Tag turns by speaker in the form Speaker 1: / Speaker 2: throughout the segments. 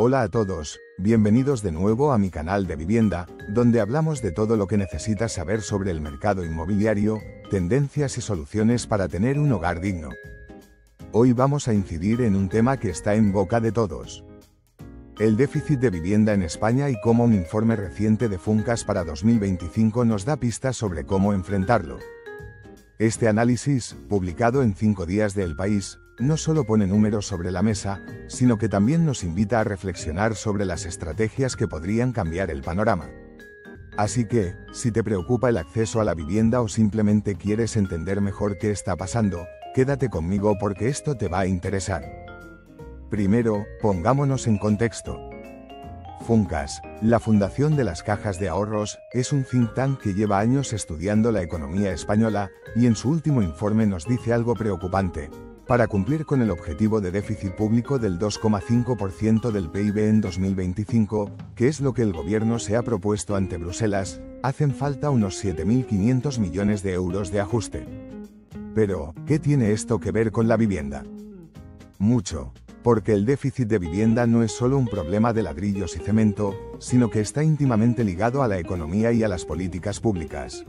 Speaker 1: Hola a todos, bienvenidos de nuevo a mi canal de vivienda, donde hablamos de todo lo que necesitas saber sobre el mercado inmobiliario, tendencias y soluciones para tener un hogar digno. Hoy vamos a incidir en un tema que está en boca de todos: el déficit de vivienda en España y cómo un informe reciente de Funcas para 2025 nos da pistas sobre cómo enfrentarlo. Este análisis, publicado en 5 días de El País, no solo pone números sobre la mesa, sino que también nos invita a reflexionar sobre las estrategias que podrían cambiar el panorama. Así que, si te preocupa el acceso a la vivienda o simplemente quieres entender mejor qué está pasando, quédate conmigo porque esto te va a interesar. Primero, pongámonos en contexto. Funcas, la Fundación de las Cajas de Ahorros, es un think tank que lleva años estudiando la economía española, y en su último informe nos dice algo preocupante. Para cumplir con el objetivo de déficit público del 2,5% del PIB en 2025, que es lo que el gobierno se ha propuesto ante Bruselas, hacen falta unos 7.500 millones de euros de ajuste. Pero, ¿qué tiene esto que ver con la vivienda? Mucho. Porque el déficit de vivienda no es solo un problema de ladrillos y cemento, sino que está íntimamente ligado a la economía y a las políticas públicas.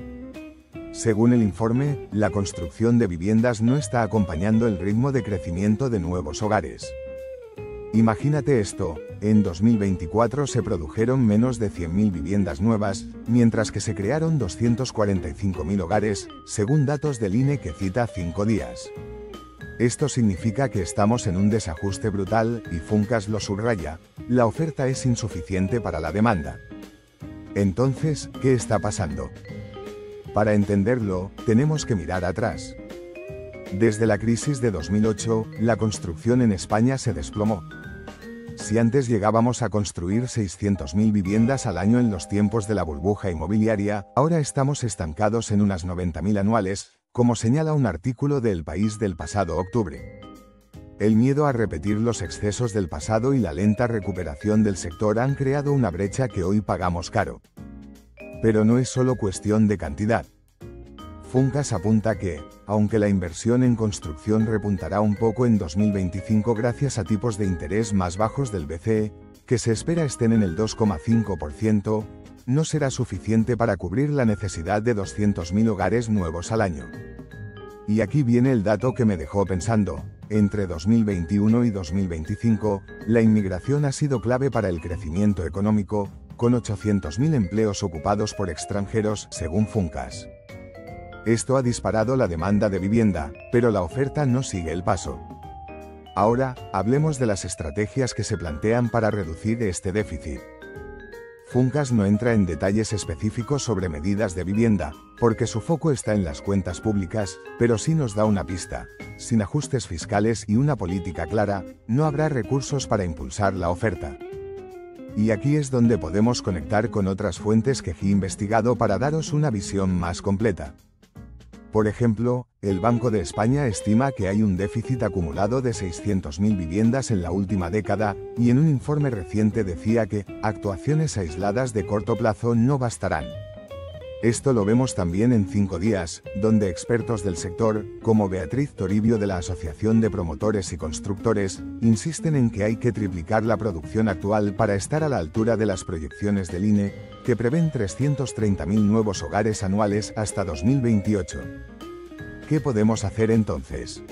Speaker 1: Según el informe, la construcción de viviendas no está acompañando el ritmo de crecimiento de nuevos hogares. Imagínate esto: en 2024 se produjeron menos de 100.000 viviendas nuevas, mientras que se crearon 245.000 hogares, según datos del INE que cita 5 días. Esto significa que estamos en un desajuste brutal, y Funcas lo subraya: la oferta es insuficiente para la demanda. Entonces, ¿qué está pasando? Para entenderlo, tenemos que mirar atrás. Desde la crisis de 2008, la construcción en España se desplomó. Si antes llegábamos a construir 600.000 viviendas al año en los tiempos de la burbuja inmobiliaria, ahora estamos estancados en unas 90.000 anuales, como señala un artículo de El País del pasado octubre. El miedo a repetir los excesos del pasado y la lenta recuperación del sector han creado una brecha que hoy pagamos caro. Pero no es solo cuestión de cantidad. Funcas apunta que, aunque la inversión en construcción repuntará un poco en 2025 gracias a tipos de interés más bajos del BCE, que se espera estén en el 2,5%, no será suficiente para cubrir la necesidad de 200.000 hogares nuevos al año. Y aquí viene el dato que me dejó pensando: entre 2021 y 2025, la inmigración ha sido clave para el crecimiento económico, con 800.000 empleos ocupados por extranjeros, según Funcas. Esto ha disparado la demanda de vivienda, pero la oferta no sigue el paso. Ahora, hablemos de las estrategias que se plantean para reducir este déficit. Funcas no entra en detalles específicos sobre medidas de vivienda, porque su foco está en las cuentas públicas, pero sí nos da una pista: sin ajustes fiscales y una política clara, no habrá recursos para impulsar la oferta. Y aquí es donde podemos conectar con otras fuentes que he investigado para daros una visión más completa. Por ejemplo, el Banco de España estima que hay un déficit acumulado de 600.000 viviendas en la última década, y en un informe reciente decía que actuaciones aisladas de corto plazo no bastarán. Esto lo vemos también en 5 días, donde expertos del sector, como Beatriz Toribio de la Asociación de Promotores y Constructores, insisten en que hay que triplicar la producción actual para estar a la altura de las proyecciones del INE, que prevén 330.000 nuevos hogares anuales hasta 2028. ¿Qué podemos hacer entonces?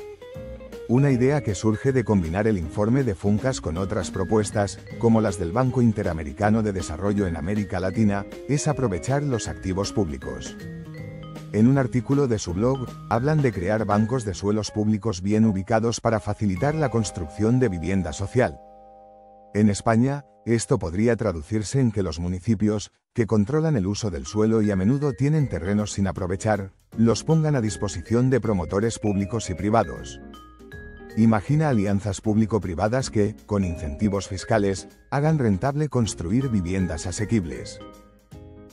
Speaker 1: Una idea que surge de combinar el informe de Funcas con otras propuestas, como las del Banco Interamericano de Desarrollo en América Latina, es aprovechar los activos públicos. En un artículo de su blog, hablan de crear bancos de suelos públicos bien ubicados para facilitar la construcción de vivienda social. En España, esto podría traducirse en que los municipios, que controlan el uso del suelo y a menudo tienen terrenos sin aprovechar, los pongan a disposición de promotores públicos y privados. Imagina alianzas público-privadas que, con incentivos fiscales, hagan rentable construir viviendas asequibles.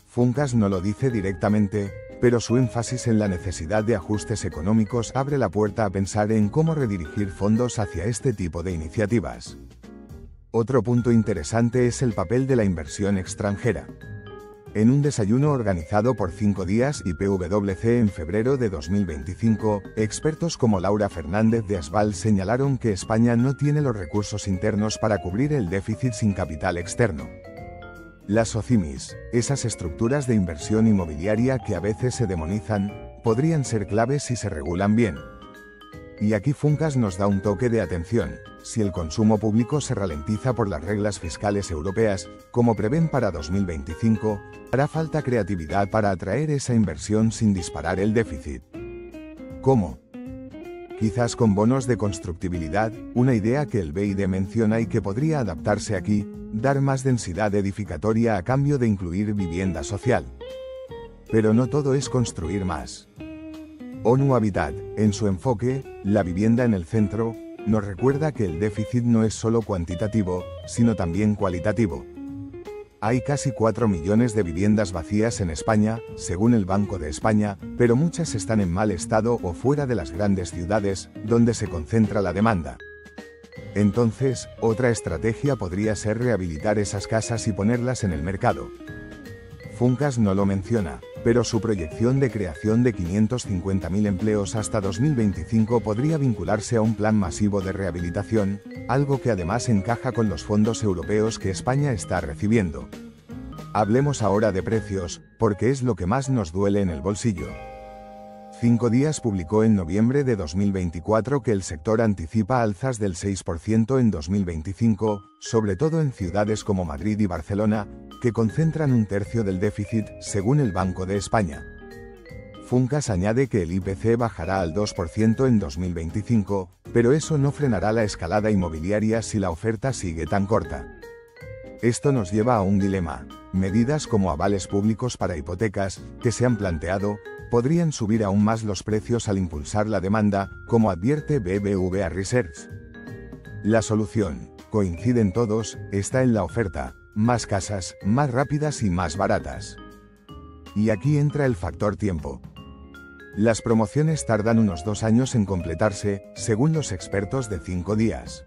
Speaker 1: Funcas no lo dice directamente, pero su énfasis en la necesidad de ajustes económicos abre la puerta a pensar en cómo redirigir fondos hacia este tipo de iniciativas. Otro punto interesante es el papel de la inversión extranjera. En un desayuno organizado por 5 días y PwC en febrero de 2025, expertos como Laura Fernández de Asval señalaron que España no tiene los recursos internos para cubrir el déficit sin capital externo. Las SOCIMIs, esas estructuras de inversión inmobiliaria que a veces se demonizan, podrían ser claves si se regulan bien. Y aquí Funcas nos da un toque de atención. Si el consumo público se ralentiza por las reglas fiscales europeas, como prevén para 2025, hará falta creatividad para atraer esa inversión sin disparar el déficit. ¿Cómo? Quizás con bonos de constructibilidad, una idea que el BID menciona y que podría adaptarse aquí, dar más densidad edificatoria a cambio de incluir vivienda social. Pero no todo es construir más. ONU Habitat, en su enfoque, la vivienda en el centro, nos recuerda que el déficit no es solo cuantitativo, sino también cualitativo. Hay casi 4 millones de viviendas vacías en España, según el Banco de España, pero muchas están en mal estado o fuera de las grandes ciudades, donde se concentra la demanda. Entonces, otra estrategia podría ser rehabilitar esas casas y ponerlas en el mercado. Funcas no lo menciona, pero su proyección de creación de 550.000 empleos hasta 2025 podría vincularse a un plan masivo de rehabilitación, algo que además encaja con los fondos europeos que España está recibiendo. Hablemos ahora de precios, porque es lo que más nos duele en el bolsillo. 5 Días publicó en noviembre de 2024 que el sector anticipa alzas del 6% en 2025, sobre todo en ciudades como Madrid y Barcelona, que concentran un tercio del déficit, según el Banco de España. Funcas añade que el IPC bajará al 2% en 2025, pero eso no frenará la escalada inmobiliaria si la oferta sigue tan corta. Esto nos lleva a un dilema. Medidas como avales públicos para hipotecas, que se han planteado, podrían subir aún más los precios al impulsar la demanda, como advierte BBVA Research. La solución, coinciden todos, está en la oferta: más casas, más rápidas y más baratas. Y aquí entra el factor tiempo. Las promociones tardan unos 2 años en completarse, según los expertos de 5 Días.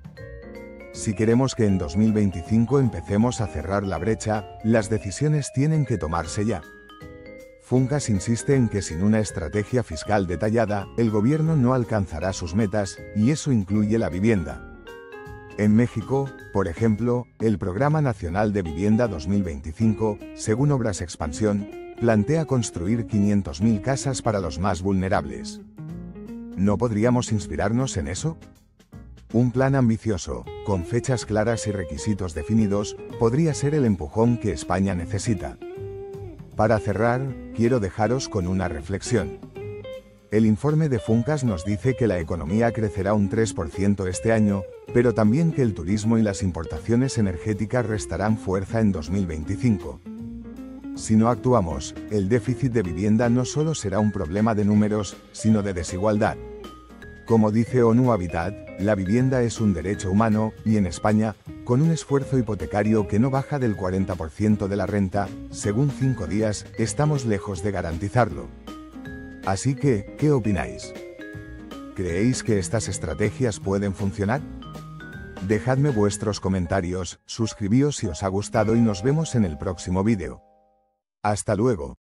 Speaker 1: Si queremos que en 2025 empecemos a cerrar la brecha, las decisiones tienen que tomarse ya. Funcas insiste en que sin una estrategia fiscal detallada, el gobierno no alcanzará sus metas, y eso incluye la vivienda. En México, por ejemplo, el Programa Nacional de Vivienda 2025, según Obras Expansión, plantea construir 500.000 casas para los más vulnerables. ¿No podríamos inspirarnos en eso? Un plan ambicioso, con fechas claras y requisitos definidos, podría ser el empujón que España necesita. Para cerrar, quiero dejaros con una reflexión. El informe de Funcas nos dice que la economía crecerá un 3% este año, pero también que el turismo y las importaciones energéticas restarán fuerza en 2025. Si no actuamos, el déficit de vivienda no solo será un problema de números, sino de desigualdad. Como dice ONU Habitat, la vivienda es un derecho humano, y en España, con un esfuerzo hipotecario que no baja del 40% de la renta, según 5 Días, estamos lejos de garantizarlo. Así que, ¿qué opináis? ¿Creéis que estas estrategias pueden funcionar? Dejadme vuestros comentarios, suscribíos si os ha gustado y nos vemos en el próximo vídeo. Hasta luego.